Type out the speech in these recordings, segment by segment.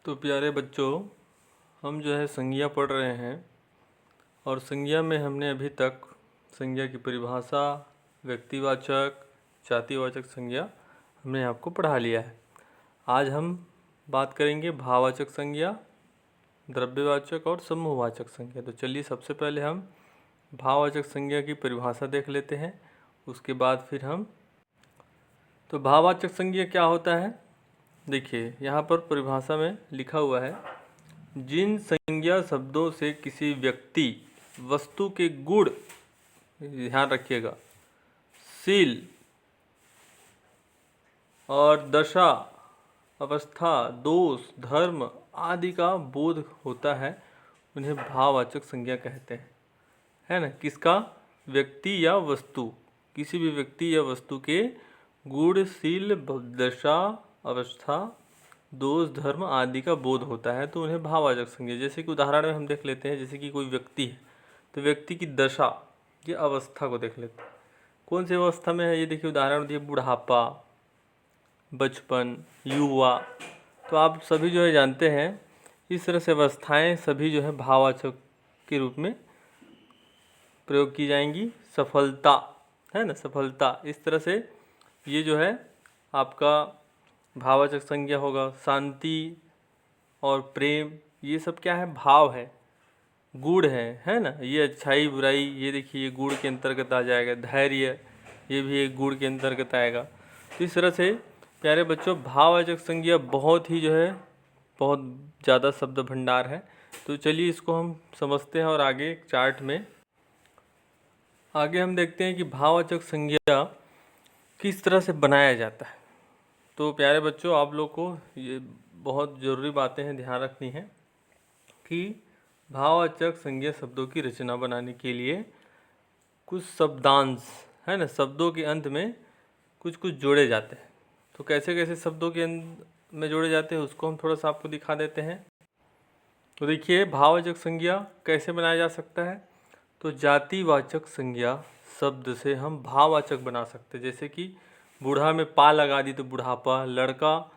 तो प्यारे बच्चों, हम जो है संज्ञा पढ़ रहे हैं और संज्ञा में हमने अभी तक संज्ञा की परिभाषा, व्यक्तिवाचक, जातिवाचक संज्ञा हमने आपको पढ़ा लिया है। आज हम बात करेंगे भाववाचक संज्ञा, द्रव्यवाचक और समूहवाचक संज्ञा। तो चलिए सबसे पहले हम भाववाचक संज्ञा की परिभाषा देख लेते हैं, उसके बाद फिर हम तो भाववाचक संज्ञा क्या होता है। देखिए यहाँ पर परिभाषा में लिखा हुआ है, जिन संज्ञा शब्दों से किसी व्यक्ति वस्तु के गुण, ध्यान रखिएगा, शील और दशा, अवस्था, दोष, धर्म आदि का बोध होता है, उन्हें भाववाचक संज्ञा कहते हैं। है ना, किसका? व्यक्ति या वस्तु, किसी भी व्यक्ति या वस्तु के गुण, शील, दशा, अवस्था, दोष, धर्म आदि का बोध होता है तो उन्हें भाववाचक संज्ञा। जैसे कि उदाहरण में हम देख लेते हैं, जैसे कि कोई व्यक्ति है तो व्यक्ति की दशा या अवस्था को देख लेते हैं, कौन सी अवस्था में है। ये देखिए उदाहरण दिए, बुढ़ापा, बचपन, युवा। तो आप सभी जो है जानते हैं, इस तरह से अवस्थाएं सभी जो है भाववाचक के रूप में प्रयोग की जाएंगी। सफलता है ना, सफलता, इस तरह से ये जो है आपका भाववाचक संज्ञा होगा। शांति और प्रेम, ये सब क्या है? भाव है, गुण है ना। ये अच्छाई बुराई, ये देखिए ये गुण के अंतर्गत आ जाएगा। धैर्य, ये भी एक गुण के अंतर्गत आएगा। तो इस तरह से प्यारे बच्चों, भाववाचक संज्ञा बहुत ही जो है बहुत ज़्यादा शब्द भंडार है। तो चलिए इसको हम समझते हैं और आगे चार्ट में आगे हम देखते हैं कि भाववाचक संज्ञा किस तरह से बनाया जाता है। तो प्यारे बच्चों, आप लोग को ये बहुत ज़रूरी बातें हैं ध्यान रखनी है कि भाववाचक संज्ञा शब्दों की रचना बनाने के लिए कुछ शब्दांश है ना, शब्दों के अंत में कुछ कुछ जोड़े जाते हैं। तो कैसे कैसे शब्दों के अंत में जोड़े जाते हैं उसको हम थोड़ा सा आपको दिखा देते हैं। तो देखिए भाववाचक संज्ञा कैसे बनाया जा सकता है। तो जातिवाचक संज्ञा शब्द से हम भाववाचक बना सकते हैं। जैसे कि बूढ़ा में पा लगा दी तो बुढ़ापा, लड़का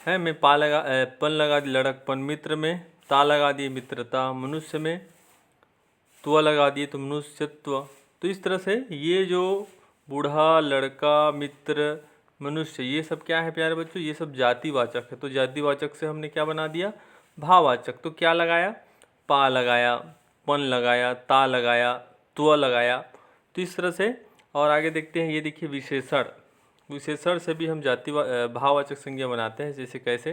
है में पा लगा पन लगा दी लड़कपन, मित्र में ता लगा दिए मित्रता, मनुष्य में त्व लगा दिए तो मनुष्यत्व। तो इस तरह से ये जो बूढ़ा, लड़का, मित्र, मनुष्य, ये सब क्या है प्यारे बच्चों? ये सब जातिवाचक है। तो जातिवाचक से हमने क्या बना दिया? भाववाचक। तो क्या लगाया? पा लगाया, पन लगाया, ता लगाया, त्व लगाया। तो इस तरह से और आगे देखते हैं, ये देखिए विशेषण, विशेषण से भी हम भाववाचक संज्ञा बनाते हैं। जैसे कैसे?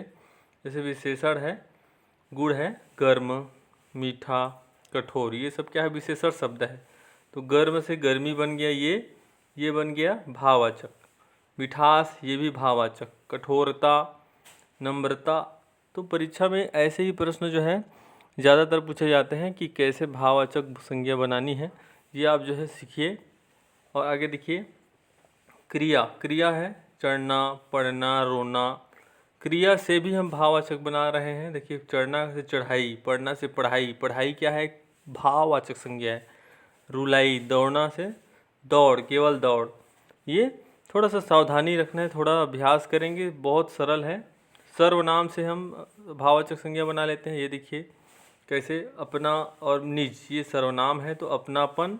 जैसे विशेषण है, गुड़ है गर्म, मीठा, कठोर, ये सब क्या है? विशेषण शब्द है। तो गर्म से गर्मी बन गया, ये बन गया भाववाचक। मिठास, ये भी भाववाचक। कठोरता, नम्रता। तो परीक्षा में ऐसे ही प्रश्न जो है ज़्यादातर पूछे जाते हैं कि कैसे भाववाचक संज्ञा बनानी है, ये आप जो है सीखिए। और आगे देखिए, क्रिया, क्रिया है चढ़ना, पढ़ना, रोना। क्रिया से भी हम भाववाचक बना रहे हैं। देखिए चढ़ना से चढ़ाई, पढ़ना से पढ़ाई, पढ़ाई क्या है? भाववाचक संज्ञा है। रुलाई, दौड़ना से दौड़, केवल दौड़। ये थोड़ा सा सावधानी रखना है, थोड़ा अभ्यास करेंगे, बहुत सरल है। सर्वनाम से हम भाववाचक संज्ञा बना लेते हैं। ये देखिए कैसे, अपना और निज, ये सर्वनाम है तो अपनापन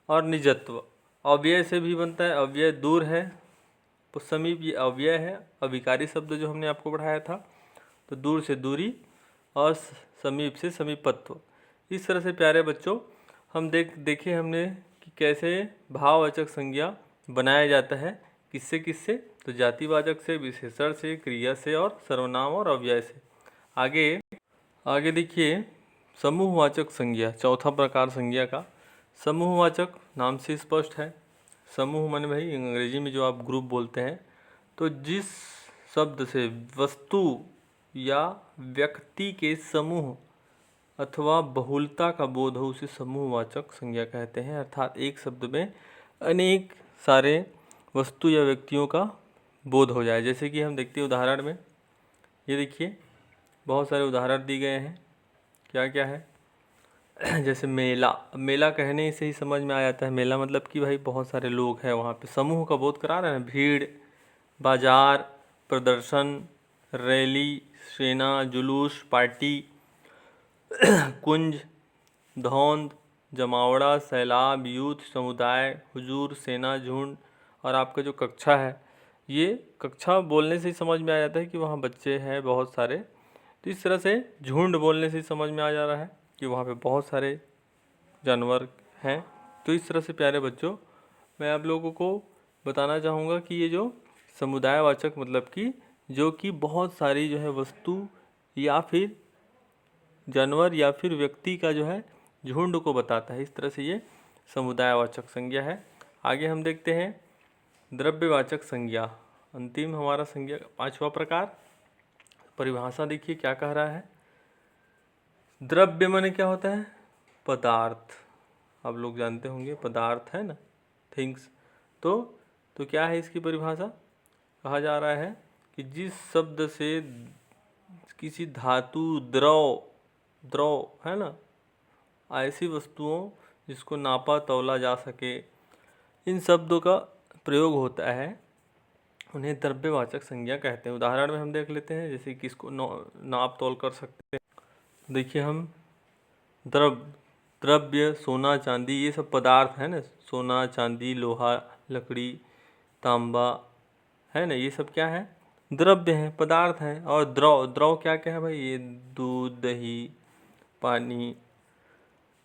और निजत्व। अव्यय से भी बनता है, अव्यय दूर है तो समीप, ये अव्यय है। अभिकारी शब्द जो हमने आपको पढ़ाया था, तो दूर से दूरी और समीप से समीपत्व। इस तरह से प्यारे बच्चों हम देखे हमने कि कैसे भाववाचक संज्ञा बनाया जाता है। किससे किससे? तो जातिवाचक से, विशेषण से, क्रिया से और सर्वनाम और अव्यय से। आगे देखिए समूहवाचक संज्ञा, चौथा प्रकार संज्ञा का। समूहवाचक नाम से स्पष्ट है। समूह माने भाई अंग्रेजी में जो आप ग्रुप बोलते हैं। तो जिस शब्द से वस्तु या व्यक्ति के समूह अथवा बहुलता का बोध हो, उसे समूहवाचक संज्ञा कहते हैं। अर्थात एक शब्द में अनेक सारे वस्तु या व्यक्तियों का बोध हो जाए। जैसे कि हम देखते हैं उदाहरण में, ये देखिए बहुत सारे उदाहरण दिए गए हैं। क्या क्या है? जैसे मेला, मेला कहने से ही समझ में आ जाता है। मेला मतलब कि भाई बहुत सारे लोग हैं वहाँ पे, समूह का बोध करा रहे हैं। भीड़, बाजार, प्रदर्शन, रैली, सेना, जुलूस, पार्टी, कुंज, धौंध, जमावड़ा, सैलाब, यूथ, समुदाय, हुजूर, सेना, झुंड। और आपका जो कक्षा है, ये कक्षा बोलने से ही समझ में आ जाता है कि वहाँ बच्चे हैं बहुत सारे। तो इस तरह से झुंड बोलने से ही समझ में आ जा रहा है कि वहाँ पे बहुत सारे जानवर हैं। तो इस तरह से प्यारे बच्चों, मैं आप लोगों को बताना चाहूँगा कि ये जो समुदायवाचक मतलब कि जो कि बहुत सारी जो है वस्तु या फिर जानवर या फिर व्यक्ति का जो है झुंड को बताता है। इस तरह से ये समुदायवाचक संज्ञा है। आगे हम देखते हैं द्रव्यवाचक संज्ञा, अंतिम हमारा संज्ञा का 5वां प्रकार। परिभाषा देखिए क्या कह रहा है। द्रव्य माने क्या होता है? पदार्थ। आप लोग जानते होंगे पदार्थ है ना, थिंग्स। तो क्या है इसकी परिभाषा? कहा जा रहा है कि जिस शब्द से किसी धातु, द्रव है ना, ऐसी वस्तुओं जिसको नापा तौला जा सके, इन शब्दों का प्रयोग होता है, उन्हें द्रव्यवाचक संज्ञा कहते हैं। उदाहरण में हम देख लेते हैं, जैसे किसको नाप तौल कर सकते हैं। देखिए हम द्रव्य, सोना, चांदी, ये सब पदार्थ है ना। सोना, चांदी, लोहा, लकड़ी, तांबा है ना, ये सब क्या है? द्रव्य हैं, पदार्थ हैं। और द्रव क्या क्या है भाई? ये दूध, दही, पानी,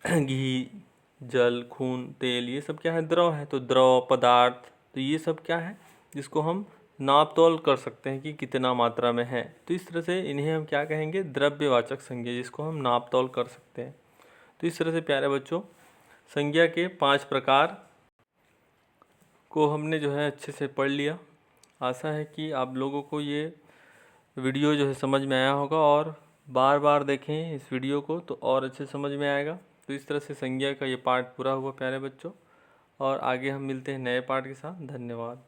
घी, जल, खून, तेल, ये सब क्या है? द्रव है। तो द्रव पदार्थ, तो ये सब क्या है? जिसको हम नाप तौल कर सकते हैं कि कितना मात्रा में है। तो इस तरह से इन्हें हम क्या कहेंगे? द्रव्यवाचक संज्ञा, जिसको हम नाप तौल कर सकते हैं। तो इस तरह से प्यारे बच्चों, संज्ञा के 5 प्रकार को हमने जो है अच्छे से पढ़ लिया। आशा है कि आप लोगों को ये वीडियो जो है समझ में आया होगा, और बार बार देखें इस वीडियो को तो और अच्छे समझ में आएगा। तो इस तरह से संज्ञा का ये पार्ट पूरा हुआ प्यारे बच्चों, और आगे हम मिलते हैं नए पार्ट के साथ। धन्यवाद।